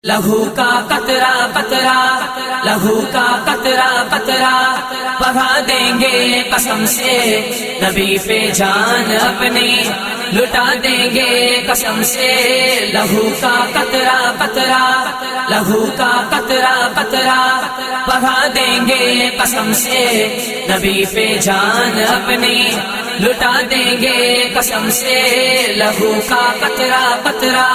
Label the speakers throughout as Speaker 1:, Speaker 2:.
Speaker 1: لہو کا قطرہ قطرہ، لہو کا قطرہ قطرہ، بہا دیں گے قسم سے نبی پہ جان اپنی، لٹا دیں گے قسم سے لہو کا قطرہ قطرہ، لہو کا قطرہ قطرہ، بہا دیں گے قسم سے نبی پہ جان اپنی، لٹا دیں گے قسم سے لہو کا قطرہ قطرہ۔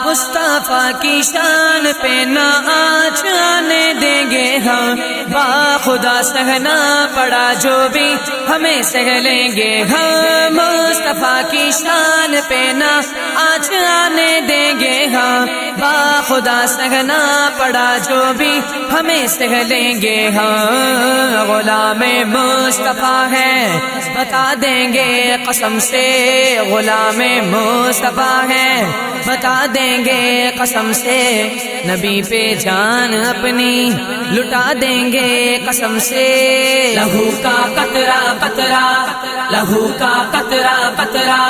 Speaker 1: مصطفیٰ کی شان پہ نہ آنچ آنے دیں گے ہم، با خدا سہنا پڑا جو بھی ہمیں سہ لیں گے ہم، مصطفیٰ کی شان پہ نہ آنچ آنے دیں گے ہم، با خدا سہنا پڑا جو بھی ہمیں سہ لیں گے ہم، غلام مصطفیٰ ہے بتا دیں گے قسم سے، غلام مصطفیٰ ہے بتا دیں گے قسم سے نبی پہ جان اپنی، لٹا دیں گے قسم سے لہو کا قطرہ قطرہ، لہو کا قطرہ قطرہ،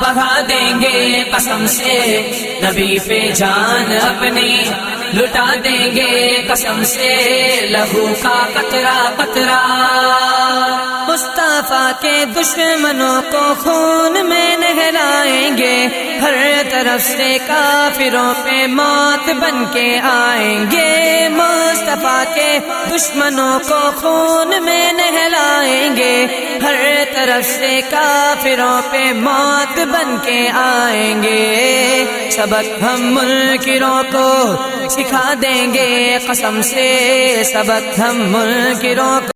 Speaker 1: بہا دیں گے قسم سے نبی پہ جان اپنی، لٹا دیں گے قسم سے لہو کا قطرہ قطرہ۔ مصطفیٰ کے دشمنوں کو خون میں نہلائیں گے، ہر طرف سے کافروں پہ موت بن کے آئیں گے، مصطفیٰ کے دشمنوں کو خون میں نہلائیں گے، ہر طرف سے کافروں پہ موت بن کے آئیں گے، سبق ہم منکروں کو سکھا دیں گے قسم سے، سبق ہم منکروں کو